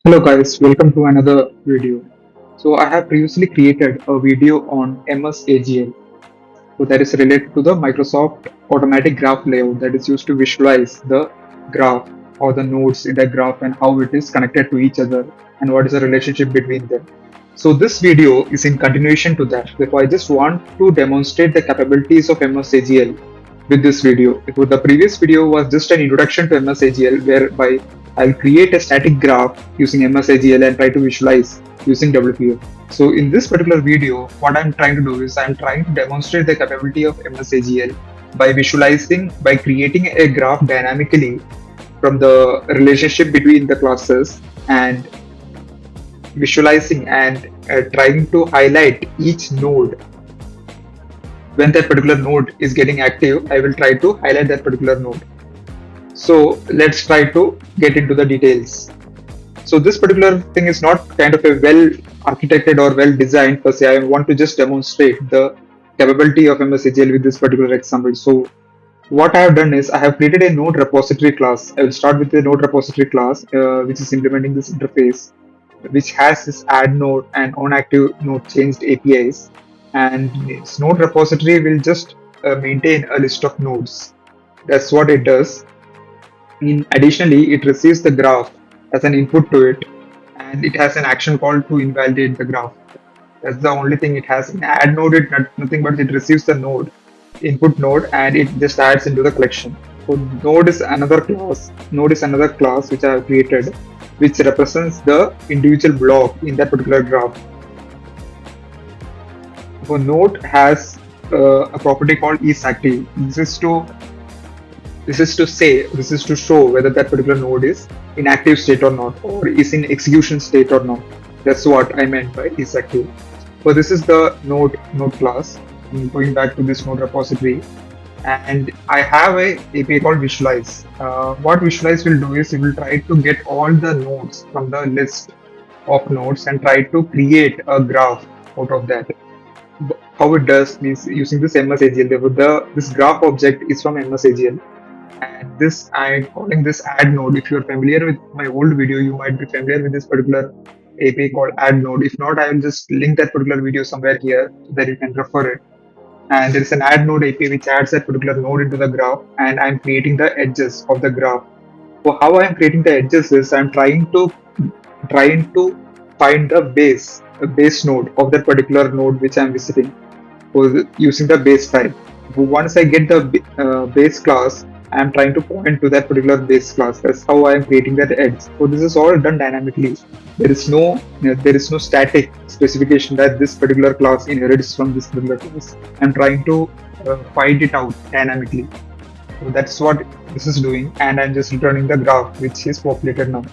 Hello guys, welcome to another video. So I have previously created a video on MSAGL. So that is related to the Microsoft automatic graph layout that is used to visualize the graph or the nodes in the graph and how it is connected to each other and what is the relationship between them. So this video is in continuation to that. Therefore, I just want to demonstrate the capabilities of MSAGL with this video. Because the previous video was just an introduction to MSAGL whereby I'll create a static graph using MSAGL and try to visualize using WPF. So in this particular video, what I'm trying to do is I'm trying to demonstrate the capability of MSAGL by visualizing, by creating a graph dynamically from the relationship between the classes and visualizing and trying to highlight each node. When that particular node is getting active, I will try to highlight that particular node. So let's try to get into the details. So this particular thing is not kind of a well architected or well designed per se. I want to just demonstrate the capability of MSAGL with this particular example. So what I have done is I have created a node repository class. I will start with the node repository class, which is implementing this interface, which has this add node and on active node changed APIs. And this node repository will just maintain a list of nodes. That's what it does. Additionally, it receives the graph as an input to it, and it has an action call to invalidate the graph. That's the only thing it has. In add node, it nothing but it receives the node, input node, and it just adds into the collection. So node is another class. Node is another class which I have created, which represents the individual block in that particular graph. So node has a property called isActive. This is to show whether that particular node is in active state or not, or is in execution state or not. That's what I meant by is active. So this is the node class. I'm going back to this node repository, and I have a API called visualize. What visualize will do is it will try to get all the nodes from the list of nodes and try to create a graph out of that. How it does means using this MSAGL. This graph object is from MSAGL, and this I'm calling this add node. If you're familiar with my old video, you might be familiar with this particular API called add node. If not, I will just link that particular video somewhere here so that you can refer it. And there is an add node API which adds that particular node into the graph, and I'm creating the edges of the graph. So how I'm creating the edges is I'm trying to find the base node of that particular node which I'm visiting using the base type. Once I get the base class, I'm trying to point to that particular base class. That's how I'm creating that edge. So this is all done dynamically. There is no static specification that this particular class inherits from this particular class. I'm trying to find it out dynamically. So that's what this is doing, and I'm just returning the graph which is populated now.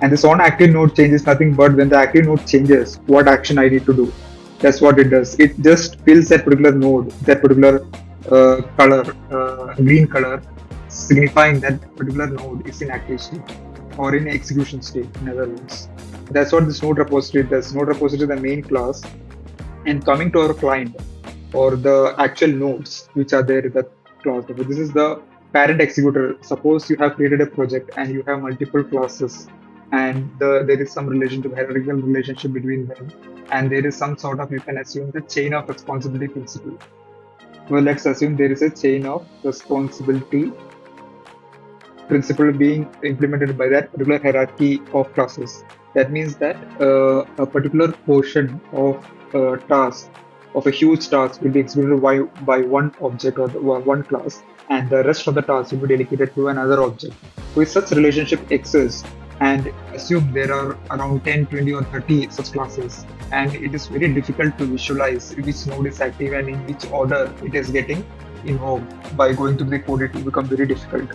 And this on active node change is nothing but when the active node changes, what action I need to do. That's what it does. It just fills that particular node, that particular color, green color, signifying that particular node is in active state or in execution state, in other words. That's what this node repository does. Node repository is the main class. And coming to our client or the actual nodes which are there in the class. This is the parent executor. Suppose you have created a project and you have multiple classes, and there is some relationship, hierarchical relationship between them, and there is some sort of, you can assume, the chain of responsibility principle. Well, let's assume there is a chain of responsibility principle being implemented by that particular hierarchy of classes. That means that a particular portion of a task, of a huge task, will be executed by one object or one class, and the rest of the task will be dedicated to another object. So if such relationship exists, and assume there are around 10, 20, or 30 such classes, and it is very difficult to visualize which node is active and in which order it is getting invoked. By going to the code, it will become very difficult.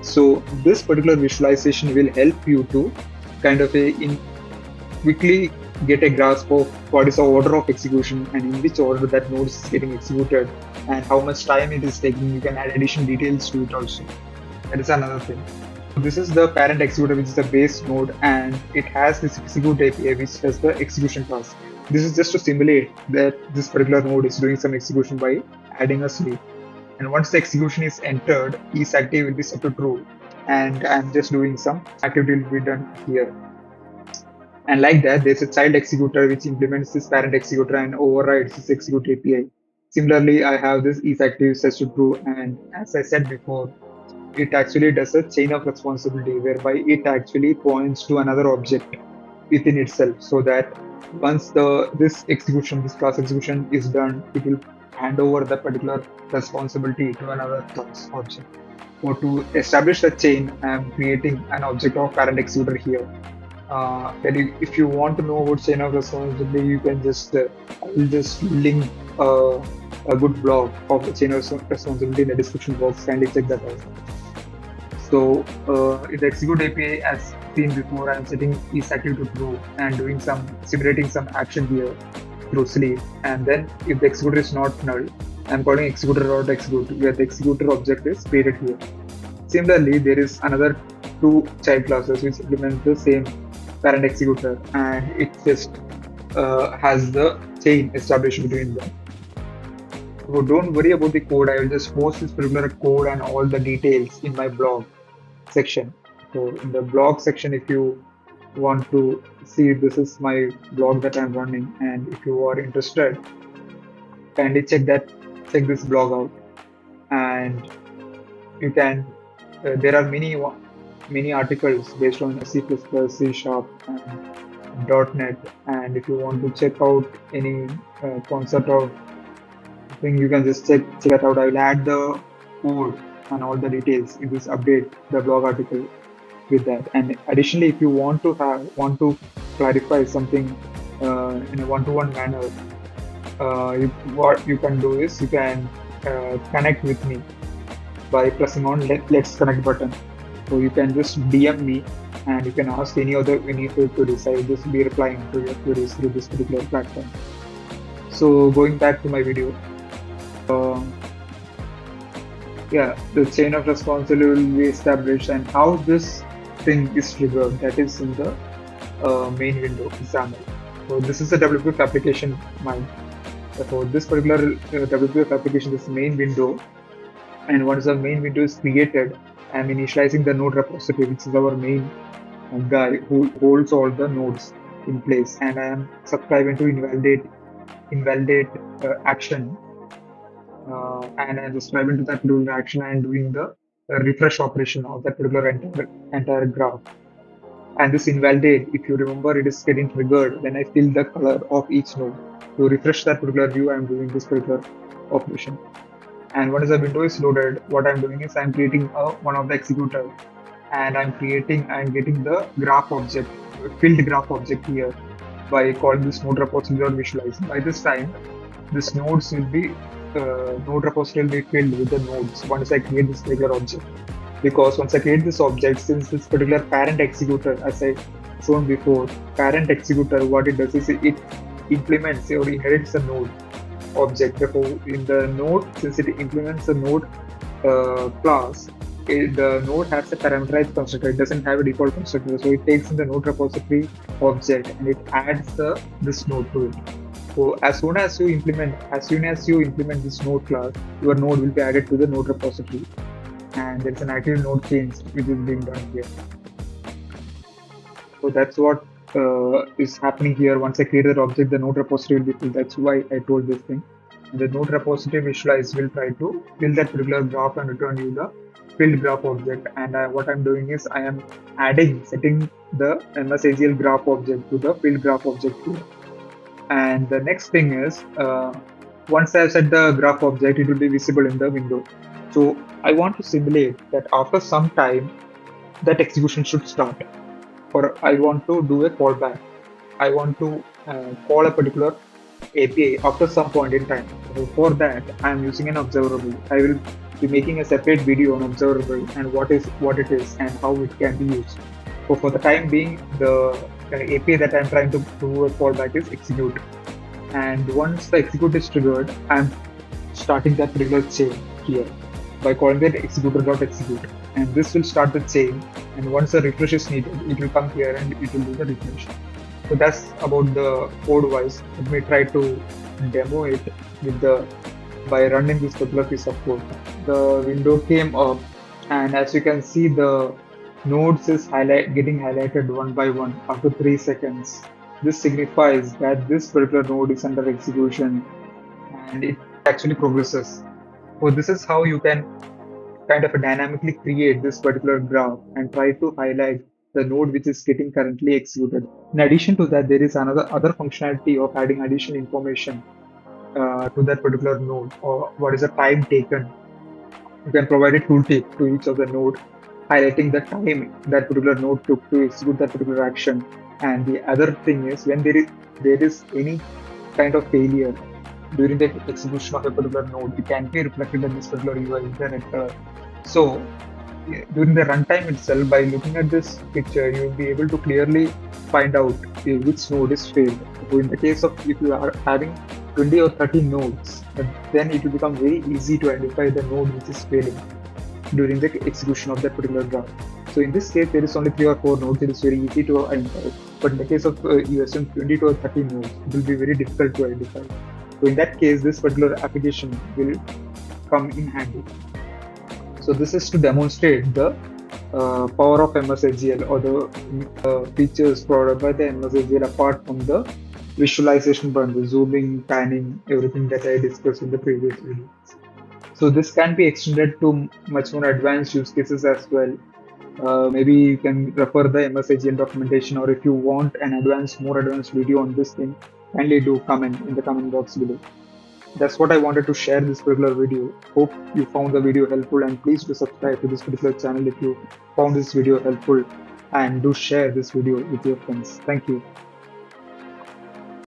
So this particular visualization will help you to kind of quickly get a grasp of what is the order of execution and in which order that node is getting executed and how much time it is taking. You can add additional details to it also. That is another thing. This is the parent executor, which is the base node, and it has this execute API which does the execution task. This is just to simulate that this particular node is doing some execution by adding a sleep. And once the execution is entered, each active will be set to true. And I'm just doing some activity will be done here. And like that, there's a child executor which implements this parent executor and overrides this execute API. Similarly, I have this is active sets to true, and as I said before, it actually does a chain of responsibility whereby it actually points to another object within itself, so that once this execution, this class execution is done, it will hand over the particular responsibility to another class object. So to establish the chain, I am creating an object of parent executor here. If you want to know about chain of responsibility, you can just I will just link a good blog of the chain of responsibility in the description box. Kindly check that out. So in the execute API, as seen before, I'm setting isActive to true and doing some simulating some action here through sleep. And then if the executor is not null, I'm calling executor.execute where the executor object is created here. Similarly, there is another two child classes which implement the same parent executor, and it just has the chain established between them. So don't worry about the code. I will just post this particular code and all the details in my blog section. So in the blog section, if you want to see, this is my blog that I'm running, and if you are interested, kindly check this blog out, and you can. There are many articles based on C++, C Sharp, and .NET, and if you want to check out any concept of thing, you can just check that out. I will add the code and all the details in this update the blog article with that. And additionally, if you want to clarify something in a one-to-one manner, what you can do is you can connect with me by pressing on let's connect button. So you can just DM me and you can ask any of your queries. I will just be replying to your queries through this particular platform. So going back to my video, yeah, the chain of responsibility will be established, and how this thing is triggered, that is in the main window example. So this is a WPF application mine. So this particular WPF application is the main window, and once the main window is created, I'm initializing the node repository, which is our main guy who holds all the nodes in place, and I am subscribing to invalidate action, and I'm subscribing to that particular action and doing the refresh operation of that particular entire graph. And this invalidate, if you remember, it is getting triggered when I fill the color of each node. To refresh that particular view, I'm doing this particular operation. And once the window is loaded, what I'm doing is I'm creating one of the executor, and I'm getting the graph object, filled graph object here by calling this node repository visualize. By this time, this nodes will be node repository will be filled with the nodes once I create this particular object. Because once I create this object, since this particular parent executor, as I shown before, parent executor, what it does is it implements or inherits a node object. Therefore, in the node, since it implements a node class, the node has a parameterized constructor. It doesn't have a default constructor, so it takes in the node repository object and it adds this node to it. So as soon as you implement this node class, your node will be added to the node repository, and there's an active node change which is being done here. So that's what is happening here. Once I create that object, the node repository will be filled. That's why I told this thing. And the node repository visualize will try to fill that particular graph and return you the filled graph object. And what I'm doing is I am setting the MSAGL graph object to the filled graph object here. And the next thing is once I have set the graph object, it will be visible in the window. So I want to simulate that after some time that execution should start, or I want to do a callback. I want to call a particular API after some point in time. So for that, I am using an observable. I will be making a separate video on observable and what it is and how it can be used. So for the time being, the API that I'm trying to do a callback is execute. And once the execute is triggered, I'm starting that particular chain here by calling it executor.execute. And this will start the chain. And once a refresh is needed, it will come here and it will do the refresh. So that's about the code wise. Let me try to demo it by running this particular piece of code. The window came up, and as you can see, the Nodes is getting highlighted one by one after 3 seconds. This signifies that this particular node is under execution and it actually progresses. So this is how you can kind of dynamically create this particular graph and try to highlight the node which is getting currently executed. In addition to that, there is another other functionality of adding additional information to that particular node, or what is the time taken. You can provide a tooltip to each of the node, highlighting the time that particular node took to execute that particular action. And the other thing is when there is any kind of failure during the execution of a particular node, it can be reflected in this particular UI internet. So during the runtime itself, by looking at this picture, you'll be able to clearly find out which node is failed. So in the case of if you are having 20 or 30 nodes, then it will become very easy to identify the node which is failing during the execution of that particular graph. So in this case, there is only 3 or 4 nodes. It is very easy to identify. But in the case of USM 20 to 30 nodes, it will be very difficult to identify. So in that case, this particular application will come in handy. So this is to demonstrate the power of MSAGL or the features provided by the MSAGL apart from the visualization button, the zooming, panning, everything that I discussed in the previous video. So this can be extended to much more advanced use cases as well. Maybe you can refer the MSAGL documentation, or if you want an more advanced video on this thing, kindly do comment in the comment box below. That's what I wanted to share this particular video. Hope you found the video helpful, and please do subscribe to this particular channel if you found this video helpful, and do share this video with your friends. Thank you.